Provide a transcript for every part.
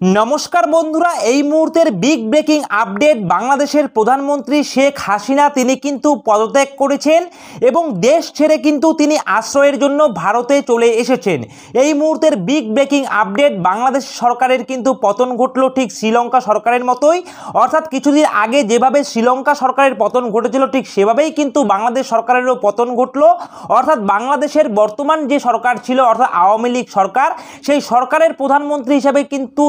নমস্কার বন্ধুরা, এই মুহূর্তের বিগ ব্রেকিং আপডেট। বাংলাদেশের প্রধানমন্ত্রী শেখ হাসিনা তিনি কিন্তু পদত্যাগ করেছেন এবং দেশ ছেড়ে কিন্তু তিনি আশ্রয়ের জন্য ভারতে চলে এসেছেন। এই মুহূর্তের বিগ ব্রেকিং আপডেট, বাংলাদেশ সরকারের কিন্তু পতন ঘটলো ঠিক শ্রীলঙ্কা সরকারের মতোই। অর্থাৎ কিছুদিন আগে যেভাবে শ্রীলঙ্কা সরকারের পতন ঘটেছিল ঠিক সেভাবেই কিন্তু বাংলাদেশ সরকারেরও পতন ঘটলো। অর্থাৎ বাংলাদেশের বর্তমান যে সরকার ছিল অর্থাৎ আওয়ামী লীগ সরকার, সেই সরকারের প্রধানমন্ত্রী হিসেবে কিন্তু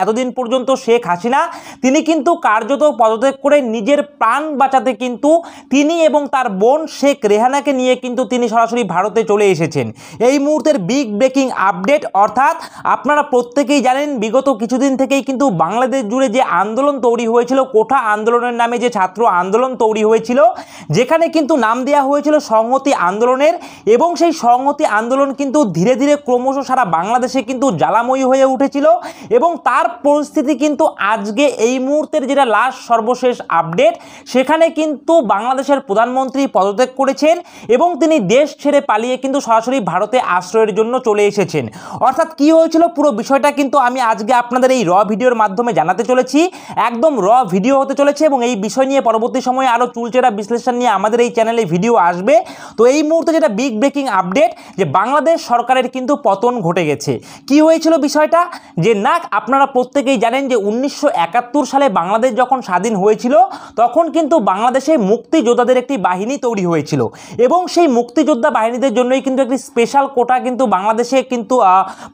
এতদিন পর্যন্ত শেখ হাসিনা, তিনি কিন্তু কার্যত পদত্যাগ করে নিজের প্রাণ বাঁচাতে কিন্তু তিনি এবং তার বোন শেখ রেহানাকে নিয়ে কিন্তু তিনি সরাসরি ভারতে চলে এসেছেন। এই মুহূর্তের বিগ ব্রেকিং আপডেট। অর্থাৎ আপনারা প্রত্যেকেই জানেন বিগত কিছুদিন থেকেই কিন্তু বাংলাদেশ জুড়ে যে আন্দোলন তৈরি হয়েছিল, কোঠা আন্দোলনের নামে যে ছাত্র আন্দোলন তৈরি হয়েছিল, যেখানে কিন্তু নাম দেওয়া হয়েছিল সংহতি আন্দোলনের, এবং সেই সংহতি আন্দোলন কিন্তু ধীরে ধীরে ক্রমশ সারা বাংলাদেশে কিন্তু জ্বালাময়ী হয়ে উঠেছিল। এবং তার পরিস্থিতি কিন্তু আজকে এই মুহূর্তের যেটা লাস্ট সর্বশেষ আপডেট, সেখানে কিন্তু বাংলাদেশের প্রধানমন্ত্রী পদত্যাগ করেছেন এবং তিনি দেশ ছেড়ে পালিয়ে কিন্তু সরাসরি ভারতে আশ্রয়ের জন্য চলে এসেছেন। অর্থাৎ কি হয়েছিল পুরো বিষয়টা কিন্তু আমি আজকে আপনাদের এই র ভিডিওর মাধ্যমে জানাতে চলেছি। একদম র ভিডিও হতে চলেছে এবং এই বিষয় নিয়ে পরবর্তী সময়ে আরও চুলচেরা বিশ্লেষণ নিয়ে আমাদের এই চ্যানেলে ভিডিও আসবে। তো এই মুহূর্তে যেটা বিগ ব্রেকিং আপডেট, যে বাংলাদেশ সরকারের কিন্তু পতন ঘটে গেছে। কি হয়েছিল বিষয়টা, যে না আপনারা প্রত্যেকেই জানেন যে 1971 সালে বাংলাদেশ যখন স্বাধীন হয়েছিল তখন কিন্তু বাংলাদেশে মুক্তিযোদ্ধাদের একটি বাহিনী তৈরি হয়েছিল এবং সেই মুক্তিযোদ্ধা বাহিনীদের জন্যই কিন্তু একটি স্পেশাল কোটা কিন্তু বাংলাদেশে কিন্তু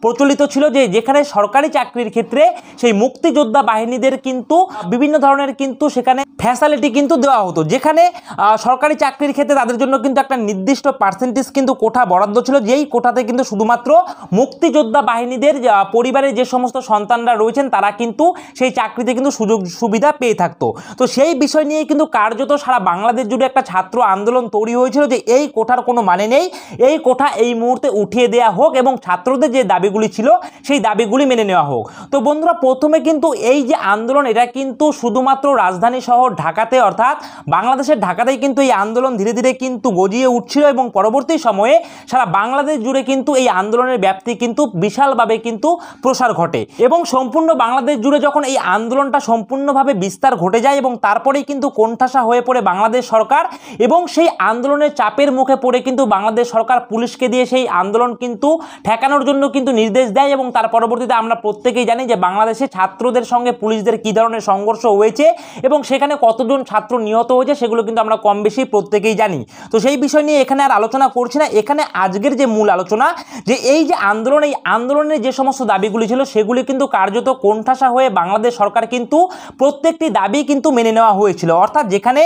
প্রচলিত ছিল, যে যেখানে সরকারি চাকরির ক্ষেত্রে সেই মুক্তিযোদ্ধা বাহিনীদের কিন্তু বিভিন্ন ধরনের কিন্তু সেখানে ফ্যাসিলিটি কিন্তু দেওয়া হতো, যেখানে সরকারি চাকরির ক্ষেত্রে তাদের জন্য কিন্তু একটা নির্দিষ্ট পার্সেন্টেজ কিন্তু কোটা বরাদ্দ ছিল, যেই কোটাতে কিন্তু শুধুমাত্র মুক্তিযোদ্ধা বাহিনীদের পরিবারের যে সমস্ত সন্তানরা রয়েছেন তারা কিন্তু সেই চাকরিতে কিন্তু সুযোগ সুবিধা পেয়ে থাকতো। তো সেই বিষয় নিয়ে কিন্তু কার্যত সারা বাংলাদেশ জুড়ে একটা ছাত্র আন্দোলন তৈরি হয়েছিল যে এই কোটার কোনো মানে নেই, এই কোটা এই মুহূর্তে উঠিয়ে দেওয়া হোক এবং ছাত্রদের যে দাবিগুলি ছিল সেই দাবিগুলি মেনে নেওয়া হোক। তো বন্ধুরা, প্রথমে কিন্তু এই যে আন্দোলন, এটা কিন্তু শুধুমাত্র রাজধানী শহর ঢাকাতে অর্থাৎ বাংলাদেশের ঢাকাতেই কিন্তু এই আন্দোলন ধীরে ধীরে কিন্তু গজিয়ে উঠছিল এবং পরবর্তী সময়ে সারা বাংলাদেশ জুড়ে কিন্তু এই আন্দোলনের ব্যাপ্তি কিন্তু বিশালভাবে কিন্তু প্রসার ঘটে এবং সম্পূর্ণ বাংলাদেশ জুড়ে যখন এই আন্দোলনটা সম্পূর্ণভাবে বিস্তার ঘটে যায় এবং তারপরেই কিন্তু কোণঠাসা হয়ে পড়ে বাংলাদেশ সরকার এবং সেই আন্দোলনের চাপের মুখে পড়ে কিন্তু বাংলাদেশ সরকার পুলিশকে দিয়ে সেই আন্দোলন কিন্তু ঠেকানোর জন্য কিন্তু নির্দেশ দেয় এবং তার পরবর্তীতে আমরা প্রত্যেকেই জানি যে বাংলাদেশে ছাত্রদের সঙ্গে পুলিশদের কী ধরনের সংঘর্ষ হয়েছে এবং সেখানে কতজন ছাত্র নিহত হয়েছে সেগুলো কিন্তু আমরা কম বেশি প্রত্যেকেই জানি। তো সেই বিষয় নিয়ে এখানে আর আলোচনা করছি না। এখানে আজকের যে মূল আলোচনা, যে এই যে আন্দোলন, এই আন্দোলনের যে সমস্ত দাবিগুলি ছিল সেগুলি কিন্তু কার্যত কোণঠাসা হয়ে বাংলাদেশ সরকার কিন্তু প্রত্যেকটি দাবি কিন্তু মেনে নেওয়া হয়েছিল। অর্থাৎ যেখানে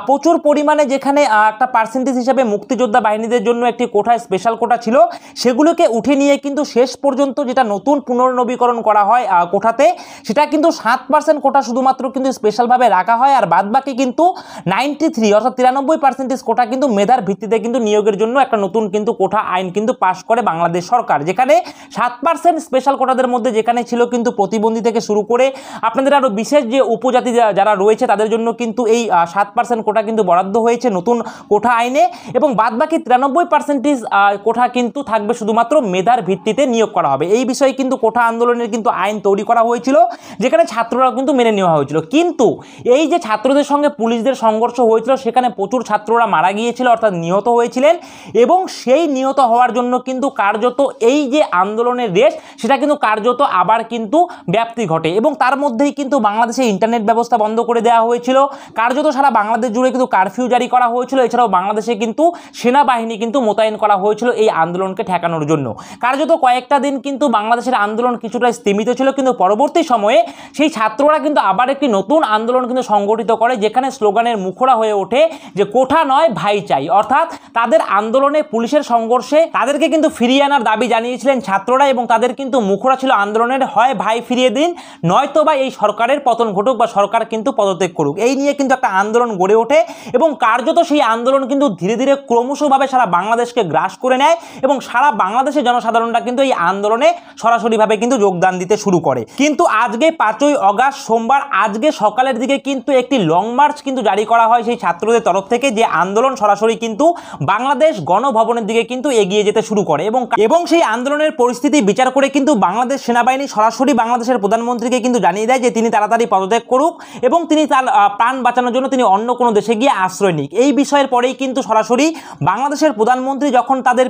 প্রচুর পরিমাণে যেখানে একটা পার্সেন্টেজ হিসাবে মুক্তিযোদ্ধা বাহিনীদের জন্য একটি কোটায় স্পেশাল কোটা ছিল, সেগুলোকে উঠে নিয়ে কিন্তু শেষ পর্যন্ত যেটা নতুন পুনর্নবীকরণ করা হয় কোটাতে, সেটা কিন্তু 7% কোটা শুধুমাত্র কিন্তু স্পেশালভাবে রাখা হয়, আর বাদবাকি কিন্তু 93 অর্থাৎ 93% কোটা কিন্তু মেধার ভিত্তিতে কিন্তু নিয়োগের জন্য একটা নতুন কিন্তু কোটা আইন কিন্তু পাশ করে বাংলাদেশ সরকার। যেখানে 7% স্পেশাল কোটাদের মধ্যে যেখানে ছিল কিন্তু প্রতিবন্ধী থেকে শুরু করে আপনাদের আরও বিশেষ যে উপজাতি যারা রয়েছে তাদের জন্য কিন্তু এই 7% কোটা কিন্তু বরাদ্দ হয়েছে নতুন কোটা আইনে, এবং বাদবাকি 93% কোটা কিন্তু থাকবে শুধুমাত্র মেধার ভিত্তিতে নিয়োগ করা হবে। এই বিষয়ে কিন্তু কোটা আন্দোলনের কিন্তু আইন তৈরি করা হয়েছিল, যেখানে ছাত্ররা কিন্তু মেনে নেওয়া হয়েছিল। কিন্তু এই যে ছাত্রদের সঙ্গে পুলিশদের সংঘর্ষ হয়েছিল সেখানে প্রচুর ছাত্ররা মারা গিয়েছিল অর্থাৎ নিহত হয়েছিলেন, এবং সেই নিহত হওয়ার জন্য কিন্তু কার্যত এই যে আন্দোলনের রেশ সেটা কিন্তু কার্যত আবার কিন্তু ব্যাপ্তি ঘটে এবং তার মধ্যেই কিন্তু বাংলাদেশে ইন্টারনেট ব্যবস্থা বন্ধ করে দেওয়া হয়েছিল। কার্যত সারা বাংলাদেশ জুড়ে কিন্তু কারফিউ জারি করা হয়েছিল। এছাড়াও বাংলাদেশে কিন্তু সেনাবাহিনী কিন্তু মোতায়েন করা হয়েছিল এই আন্দোলনকে ঠেকানোর জন্য। কার্যত কয়েকটা দিন কিন্তু বাংলাদেশের আন্দোলন কিছুটা স্থিমিত ছিল, কিন্তু পরবর্তী সময়ে সেই ছাত্ররা কিন্তু আবার একটি নতুন আন্দোলন কিন্তু সংগঠিত করে, যেখানে স্লোগানের মুখরা হয়ে ওঠে যে কোঠা নয় ভাই চাই। অর্থাৎ তাদের আন্দোলনে পুলিশের সংঘর্ষে তাদেরকে কিন্তু ফিরিয়ে আনার দাবি জানিয়েছিলেন ছাত্ররা এবং তাদের কিন্তু মুখরা ছিল আন্দোলনের হয় ভাই ফিরিয়ে দিন, নয়তো বা এই সরকারের পতন ঘটুক বা সরকার কিন্তু পদত্যাগ করুক। এই নিয়ে কিন্তু একটা আন্দোলন গড়ে ওঠে এবং কার্যত সেই আন্দোলন কিন্তু ধীরে ধীরে ক্রমশভাবে সারা বাংলাদেশকে গ্রাস করে নেয় এবং সারা বাংলাদেশের জনসাধারণরা কিন্তু এই আন্দোলনে সরাসরিভাবে কিন্তু যোগদান দিতে শুরু করে। কিন্তু আজকে 5ই আগস্ট সোমবার আজকে সকালের দিকে কিন্তু একটি লং মার্চ কিন্তু জারি করা হয় সেই ছাত্রদের তরফ থেকে, যে আন্দোলন সরাসরি কিন্তু বাংলাদেশ গণভবনের দিকে কিন্তু এগিয়ে যেতে শুরু করে এবং সেই আন্দোলনের পরিস্থিতি বিচার করে কিন্তু বাংলাদেশ সেনাবাহিনী সরাসরি সরাসরি বাংলাদেশের প্রধানমন্ত্রীকে কিন্তু জানিয়ে দেয় যে তিনি তাড়াতাড়ি পদত্যাগ করুক এবং তিনি তার প্রাণ বাঁচানোর জন্য তিনি অন্য কোনো দেশে গিয়ে আশ্রয় নিক। এই বিষয়ের পরেই কিন্তু সরাসরি বাংলাদেশের প্রধানমন্ত্রী যখন তাদের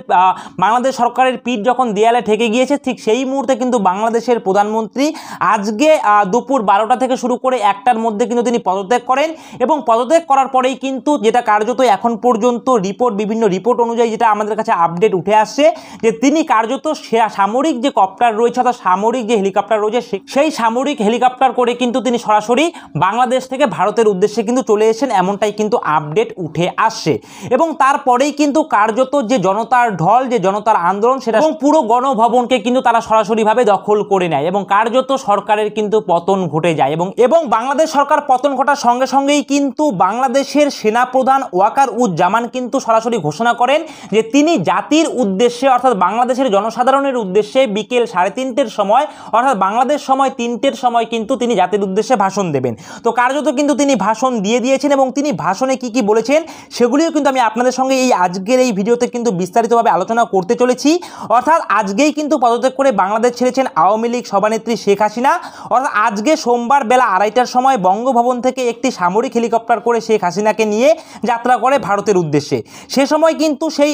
বাংলাদেশ সরকারের পিঠ যখন দেয়ালে ঠেকে গিয়েছে, ঠিক সেই মুহূর্তে কিন্তু বাংলাদেশের প্রধানমন্ত্রী আজকে দুপুর 12টা থেকে শুরু করে 1টার মধ্যে কিন্তু তিনি পদত্যাগ করেন এবং পদত্যাগ করার পরেই কিন্তু যেটা কার্যত এখন পর্যন্ত বিভিন্ন রিপোর্ট অনুযায়ী যেটা আমাদের কাছে আপডেট উঠে আসছে যে তিনি কার্যত সামরিক যে কপ্টার রয়েছে অর্থাৎ সামরিক যে হেলিকপ্টার রয়েছে সেই সামরিক হেলিকপ্টার করে কিন্তু তিনি সরাসরি বাংলাদেশ থেকে ভারতের উদ্দেশ্যে কিন্তু চলে এসেছেন, এমনটাই কিন্তু আপডেট উঠে আসছে। এবং তারপরেই কিন্তু কার্যত যে জনতার ঢল, যে জনতার আন্দোলন, সেটা এবং পুরো গণভবনকে কিন্তু তারা সরাসরিভাবে দখল করে নেয় এবং কার্যত সরকারের কিন্তু পতন ঘটে যায় এবং বাংলাদেশ সরকার পতন ঘটার সঙ্গে সঙ্গেই কিন্তু বাংলাদেশের সেনাপ্রধান ওয়াকারুজ্জামান কিন্তু সরাসরি ঘোষণা করেন যে তিনি জাতির উদ্দেশ্যে অর্থাৎ বাংলাদেশের জনসাধারণের উদ্দেশ্যে বিকেল 3:30টার সময় অর্থাৎ বাংলাদেশ সময় 3টের সময় কিন্তু তিনি জাতির উদ্দেশ্যে ভাষণ দেবেন। তো কার্যত কিন্তু তিনি ভাষণ দিয়ে দিয়েছেন এবং তিনি ভাষণে কি বলেছেন সেগুলিও কিন্তু আমি আপনাদের সঙ্গে এই আজকের এই ভিডিওতে কিন্তু বিস্তারিতভাবে আলোচনা করতে চলেছি। অর্থাৎ আজকেই কিন্তু পদত্যাগ করে বাংলাদেশ ছেড়েছেন আওয়ামী লীগ সভানেত্রী শেখ হাসিনা। অর্থাৎ আজকে সোমবার বেলা 2:30টার সময় বঙ্গভবন থেকে একটি সামরিক হেলিকপ্টার করে শেখ হাসিনাকে নিয়ে যাত্রা করে ভারতের উদ্দেশ্যে। সে সময় কিন্তু সেই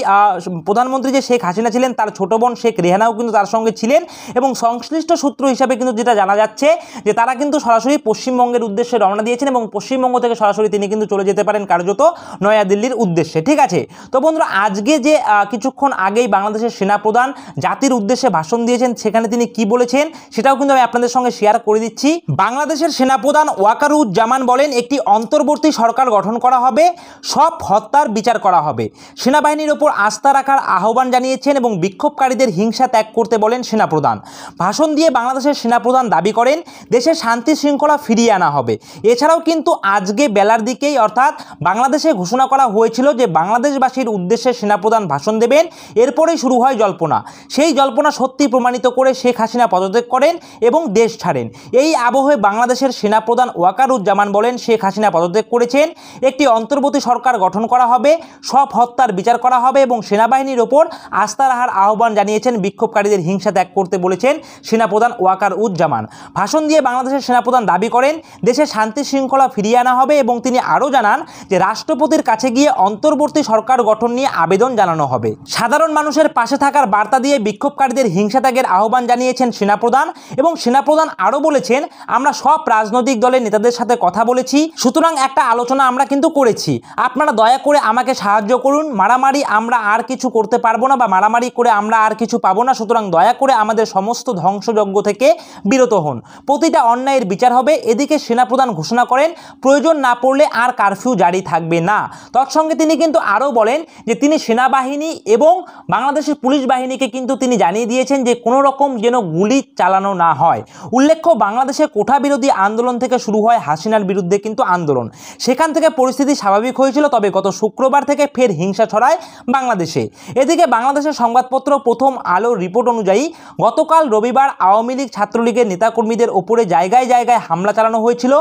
প্রধানমন্ত্রী যে শেখ হাসিনা ছিলেন তার ছোট বোন শেখ রেহানাও কিন্তু তার সঙ্গে ছিলেন এবং সংশ্লিষ্ট সূত্র হিসাবে কিন্তু যেটা জানা যাচ্ছে যে তারা কিন্তু সরাসরি পশ্চিমবঙ্গের উদ্দেশ্যে রওনা দিয়েছেন এবং পশ্চিমবঙ্গ থেকে সরাসরি তিনি কিন্তু চলে যেতে পারেন কার্যত নয়াদিল্লির উদ্দেশ্যে। ঠিক আছে, তো বন্ধুরা আজকে যে কিছুক্ষণ আগেই বাংলাদেশের সেনাপ্রধান জাতির উদ্দেশ্যে ভাষণ দিয়েছেন সেখানে তিনি কি বলেছেন সেটাও কিন্তু আমি আপনাদের সঙ্গে শেয়ার করে দিচ্ছি। বাংলাদেশের সেনাপ্রধান ওয়াকারুজ্জামান বলেন, একটি অন্তর্বর্তী সরকার গঠন করা হবে, সব হত্যার বিচার করা হবে। সেনাবাহিনীর ওপর আস্থা রাখার আহ্বান জানিয়েছেন এবং বিক্ষোভকারীদের হিংসা ত্যাগ করতে বলেন সেনাপ্রধান। ভাষণ দিয়ে বাংলাদেশের সেনাপ্রধান দাবি করেন দেশে শান্তি শৃঙ্খলা ফিরিয়ে আনা হবে। এছাড়াও কিন্তু আজকে বেলার দিকেই অর্থাৎ বাংলাদেশে ঘোষণা করা হয়েছিল যে বাংলাদেশবাসীর উদ্দেশ্যে সেনাপ্রধান ভাষণ দেবেন, এরপরেই শুরু হয় জল্পনা। সেই জল্পনা সত্যি প্রমাণিত করে শেখ হাসিনা পদত্যাগ করেন এবং দেশ ছাড়েন। এই আবহে বাংলাদেশের সেনাপ্রধান ওয়াকারুজ্জামান বলেন শেখ হাসিনা পদত্যাগ করেছেন, একটি অন্তর্বর্তী সরকার গঠন করা হবে, সব হত্যার বিচার করা হবে এবং সেনাবাহিনীর ওপর আস্থা রাখার আহ্বান জানিয়েছেন, বিক্ষোভকারীদের হিংসা ত্যাগ করতে বলেছেন সেনাপ্রধান ওয়াকারুজ্জামান। ভাষণ দিয়ে বাংলাদেশের সেনাপ্রধান দাবি করেন দেশে শান্তি শৃঙ্খলা ফিরিয়ে আনা হবে এবং তিনি আরও জানান যে রাষ্ট্রপতির কাছে গিয়ে অন্তর্বর্তী সরকার গঠন নিয়ে আবেদন জানানো হবে। সাধারণ মানুষের পাশে থাকার বার্তা দিয়ে বিক্ষোভকারীদের হিংসা ত্যাগের আহ্বান জানিয়েছেন সেনাপ্রধান এবং সেনাপ্রধান আরও বলেছেন, আমরা সব রাজনৈতিক দলের নেতাদের সাথে কথা বলেছি, সুতরাং একটা আলোচনা আমরা কিন্তু করেছি, আপনারা দয়া করে আমাকে সাহায্য করুন, মারামারি আমরা আর কিছু করতে পারবো না বা মারামারি করে আমরা আর কিছু পাবো না, সুতরাং দয়া করে আমাদের সমস্ত ধ্বংসযজ্ঞ থেকে বিরত হন, প্রতিটা অন্যায়ের বিচার হবে। এদিকে সেনাপ্রধান ঘোষণা করেন প্রয়োজন না পড়লে আর কারফিউ জারি থাকবে না। তৎসঙ্গে তিনি কিন্তু আরও বলেন যে তিনি সেনাবাহিনী এবং বাংলাদেশের পুলিশ বাহিনীকে কিন্তু তিনি জানিয়ে দিয়েছেন যে কোনো রকম যেন গুলি চালানো না হয়। উল্লেখ্য বাংলাদেশে কোঠা বিরোধী আন্দোলন থেকে শুরু হয় হাসিনার বিরুদ্ধে কিন্তু আন্দোলন, সেখান থেকে পরিস্থিতি স্বাভাবিক হয়েছিল, তবে গত শুক্রবার থেকে ফের হিংসা ছড়ায় বাংলাদেশে। এদিকে বাংলাদেশের সংবাদপত্র প্রথম আলোর রিপোর্ট অনুযায়ী গতকাল রবিবার আওয়ামী লীগ ছাত্রলীগের নেতাকর্মীদের ওপরে জায়গায় জায়গায় হামলা চালানো হয়েছিল।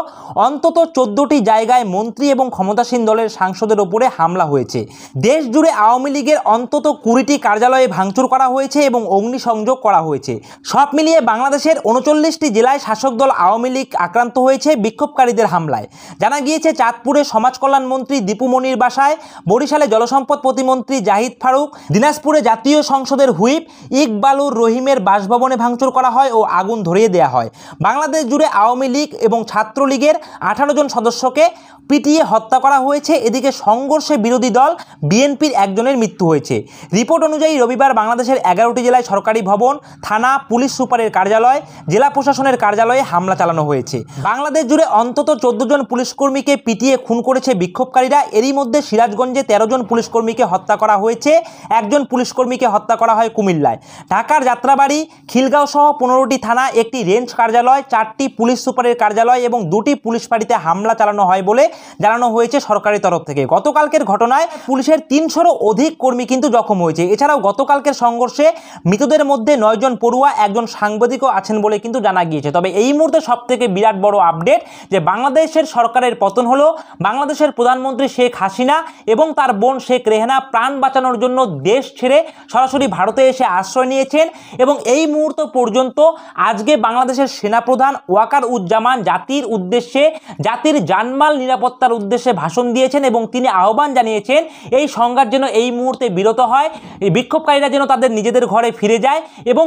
অন্তত 14টি জায়গায় মন্ত্রী এবং ক্ষমতাসীন দলের সাংসদের ওপরে হামলা হয়েছে। দেশ জুড়ে আওয়ামী লীগের অন্তত 20টি কার্যালয়ে ভাঙচুর করা হয়েছে এবং অগ্নিসংযোগ করা হয়েছে। সব মিলিয়ে বাংলাদেশের 39টি জেলায় শাসক দল আওয়ামী লীগ আক্রান্ত হয়েছে বিক্ষোভকারীদের হামলায়। জানা গিয়েছে চাঁদপুরে সমাজ কল্যাণ মন্ত্রী দীপু মনির বাসায়, বরিশালে জলসম্পদ প্রতিমন্ত্রী জাহিদ ফারুক, দিনাজপুরে জাতীয় সংসদের হুইপ ইকবালুর রহিমের বাসভবনে ভাঙচুর করা হয় ও আগুন ধরিয়ে দেওয়া হয়। বাংলাদেশ জুড়ে আওয়ামী লীগ এবং ছাত্রলীগের 18 জন সদস্যকে পিটিয়ে হত্যা করা হয়েছে। এদিকে সংঘর্ষে বিরোধী দল বিএনপির একজনের মৃত্যু হয়েছে। রিপোর্ট অনুযায়ী রবিবার বাংলাদেশের 11টি জেলায় সরকারি ভবন, থানা, পুলিশ সুপারের কার্যালয়, জেলা প্রশাসনের কার্যালয়ে হামলা চালানো হয়েছে। বাংলাদেশ জুড়ে অন্তত 14 জন পুলিশকর্মীকে পিটিয়ে খুন করেছে বিক্ষোভকারীরা। এরই মধ্যে সিরাজগঞ্জে 13 জন পুলিশকর্মীকে হত্যা করা হয়েছে, একজন পুলিশকর্মীকে হত্যা করা হয় কুমিল্লায়। ঢাকার যাত্রাবাড়ি, খিলগাঁও সহ 15টি থানা, একটি রেঞ্জ কার্যালয়, 4টি পুলিশ সুপারের কার্যালয় এবং 2টি পুলিশ ফাঁড়িতে হামলা চালানো হয় বলে জানানো হয়েছে সরকারি তরফ থেকে। গতকালকের ঘটনায় পুলিশের 300-রও অধিক কর্মী কিন্তু জখম হয়েছে। এছাড়াও গতকালকের সংঘর্ষে মৃতদের মধ্যে 9 জন পড়ুয়া, একজন সাংবাদিকও আছেন বলে কিন্তু জানা গিয়েছে। তবে এই মুহূর্তে সবথেকে বিরাট বড় আপডেট যে বাংলাদেশের সরকারের পতন হলো। বাংলাদেশের প্রধানমন্ত্রী শেখ হাসিনা এবং তার বোন শেখ রেহানা প্রাণ বাঁচানোর জন্য দেশ ছেড়ে সরাসরি ভারতে এসে আশ্রয় নিয়েছেন এবং এই মুহূর্ত পর্যন্ত আজকে বাংলাদেশের সেনাপ্রধান ওয়াকার উজ্জামান জাতির উদ্দেশ্যে, জাতির জানমাল নিরাপত্তার উদ্দেশ্যে ভাষণ দিয়েছেন এবং তিনি আহ্বান জানিয়েছেন এই সংঘাত যেন এই মুহূর্তে বিরত হয়, এই বিক্ষোভকারীরা যেন তাদের নিজেদের ঘরে ফিরে যায়। এবং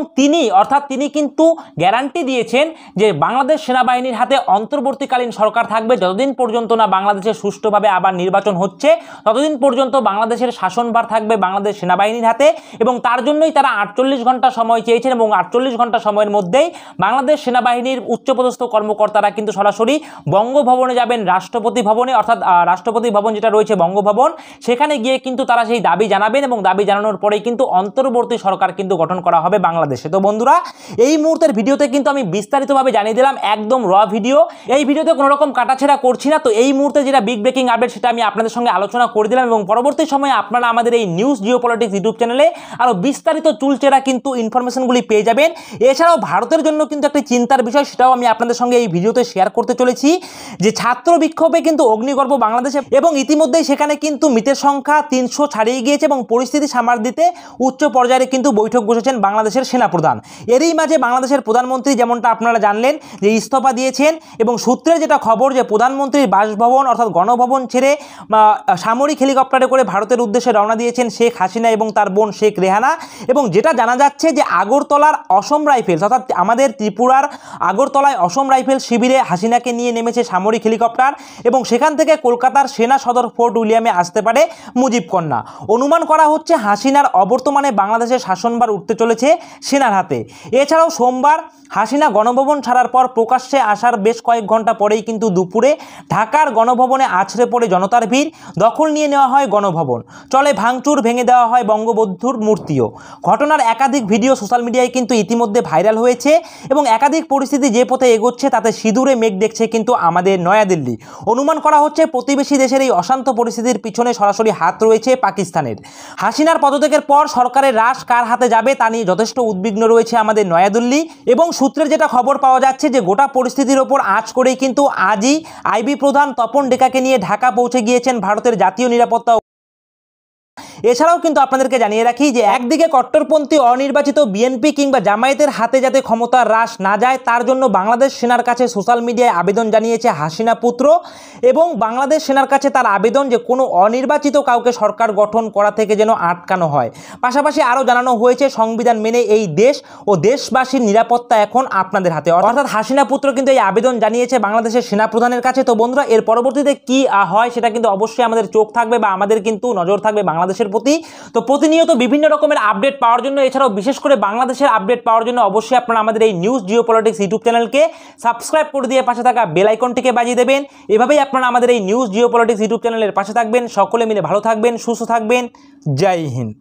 তিনি কিন্তু গ্যারান্টি দিয়েছেন যে বাংলাদেশ সেনাবাহিনীর হাতে অন্তর্বর্তীকালীন সরকার থাকবে যতদিন পর্যন্ত না বাংলাদেশে সুষ্ঠুভাবে আবার নির্বাচন হচ্ছে, ততদিন পর্যন্ত বাংলাদেশের শাসনভার থাকবে বাংলাদেশ সেনাবাহিনীর হাতে। এবং তার জন্যই তারা 48 ঘন্টা সময় চেয়েছেন এবং 48 ঘন্টা সময়ের মধ্যেই বাংলাদেশ সেনাবাহিনীর উচ্চপদস্থ কর্মকর্তারা কিন্তু সরাসরি বঙ্গভবনে যাবেন, রাষ্ট্রপতি ভবনে, অর্থাৎ রাষ্ট্রপতি ভবন যেটা রয়েছে বঙ্গভবন, সেখানে গিয়ে কিন্তু তারা সেই দাবি জানাবেন এবং দাবি জানানোর পরেই কিন্তু অন্তর্বর্তী সরকার কিন্তু গঠন করা হবে বাংলাদেশে। তো বন্ধুরা, এই মুহূর্তের ভিডিওতে কিন্তু আমি বিস্তারিতভাবে জানিয়ে দিলাম, একদম র ভিডিও, এই ভিডিওতে কোনো রকম কাটাছেড়া করছি না। তো এই মুহূর্তে যেটা বিগ ব্রেকিং আপডেট সেটা আমি আপনাদের সঙ্গে আলোচনা করে দিলাম এবং পরবর্তী সময়ে আপনারা আমাদের এই নিউজ জিওপলিটিক্স ইউটিউব চ্যানেলে আরও বিস্তারিত চুলচেরা কিন্তু ইনফরমেশনগুলি পেয়ে যাবেন। এছাড়াও ভারতের জন্য কিন্তু একটি চিন্তার বিষয়, সেটাও আমি আপনাদের সঙ্গে এই ভিডিওতে শেয়ার করতে চলেছি, যে ছাত্র বিক্ষোভে কিন্তু অগ্নিগর্ভ বাংলাদেশে এবং ইতিমধ্যেই সেখানে কিন্তু মৃতের সংখ্যা 300 ছাড়িয়ে গিয়েছে এবং পরিস্থিতি সামাল দিতে উচ্চ পর্যায়ে কিন্তু বৈঠক বসেছেন বাংলাদেশের সেনাপ্রধান। এরই মাঝে বাংলাদেশের প্রধানমন্ত্রী যেমনটা আপনারা জানলেন যে ইস্তফা দিয়েছেন এবং সূত্রের যেটা খবর যে প্রধানমন্ত্রীর বাসভবন অর্থাৎ গণভবন ছেড়ে সামরিক হেলিকপ্টারে করে ভারতের উদ্দেশ্যে রওনা দিয়েছেন শেখ হাসিনা এবং তার বোন শেখ রেহানা। এবং যেটা জানা যাচ্ছে যে আগরতলার অসম রাইফেলস অর্থাৎ আমাদের ত্রিপুরার আগরতলায় অসম রাইফেল শিবিরে হাসিনাকে নিয়ে নেমেছে সামরিক হেলিকপ্টার এবং সেখান থেকে কলকাতার সেনা সদর ফোর্ট উইলিয়ামে আসতে পারে মুজিব কন্যা। অনুমান করা হচ্ছে হাসিনার অবর্তমানে বাংলাদেশের শাসনভার উঠতে চলেছে সেনার হাতে। এছাড়াও সোমবার হাসিনা গণভবন ছাড়ার পর প্রকাশ্যে আসার বেশ কয়েক ঘন্টা পরেই কিন্তু দুপুরে ঢাকার গণভবনে আছড়ে পড়ে জনতার ভিড়, দখল নিয়ে নেওয়া হয় গণভবন, চলে ভাঙচুর, ভেঙে দেওয়া হয় বঙ্গবন্ধুর মূর্তিও। ঘটনার একাধিক ভিডিও সোশ্যাল মিডিয়ায় কিন্তু ইতিমধ্যে ভাইরাল হয়েছে এবং একাধিক পরিস্থিতি যে পথে এগোচ্ছে তাতে সিঁদুরে মেঘ দেখছে কিন্তু আমাদের নয়াদিল্লি। অনুমান করা হচ্ছে প্রতিবেশী দেশের এই অশান্ত পরিস্থিতির পিছনে সরাসরি হাত রয়েছে পাকিস্তানের। হাসিনার পদত্যাগের পর সরকারের রাশ কার হাতে যাবে তা নিয়ে যথেষ্ট উদ্বিগ্ন রয়েছে আমাদের নয়াদিল্লি এবং সূত্রের যেটা খবর পাওয়া যাচ্ছে যে গোটা পরিস্থিতির ওপর আঁচ করেই কিন্তু আজই আইবি প্রধান তপন ডেকাকে নিয়ে ঢাকা পৌঁছে গিয়েছেন ভারতের জাতীয় নিরাপত্তা। এছাড়াও কিন্তু আপনাদেরকে জানিয়ে রাখি যে একদিকে কট্টরপন্থী অনির্বাচিত বিএনপি কিংবা জামায়াতের হাতে যাতে ক্ষমতার হ্রাস না যায় তার জন্য বাংলাদেশ সেনার কাছে সোশ্যাল মিডিয়ায় আবেদন জানিয়েছে হাসিনা পুত্র এবং বাংলাদেশ সেনার কাছে তার আবেদন যে কোনো অনির্বাচিত কাউকে সরকার গঠন করা থেকে যেন আটকানো হয়। পাশাপাশি আরও জানানো হয়েছে সংবিধান মেনে এই দেশ ও দেশবাসীর নিরাপত্তা এখন আপনাদের হাতে, অর্থাৎ হাসিনা পুত্র কিন্তু এই আবেদন জানিয়েছে বাংলাদেশের সেনাপ্রধানের কাছে। তো বন্ধুরা, এর পরবর্তীতে কি হয় সেটা কিন্তু অবশ্যই আমাদের চোখ থাকবে বা আমাদের কিন্তু নজর থাকবে বাংলাদেশের প্রতি। তো প্রতিনিয়ত বিভিন্ন রকমের আপডেট পাওয়ার জন্য, এছাড়াও বিশেষ করে বাংলাদেশের আপডেট পাওয়ার জন্য অবশ্যই আপনারা আমাদের এই নিউজ জিওপলিটিক্স ইউটিউব চ্যানেলকে সাবস্ক্রাইব করে দিয়ে পাশে থাকা বেল আইকনটিকে বাজিয়ে দেবেন। এভাবেই আপনারা আমাদের এই নিউজ জিওপলিটিক্স ইউটিউব চ্যানেলের পাশে থাকবেন। সকলে মিলে ভালো থাকবেন, সুস্থ থাকবেন। জয় হিন্দ।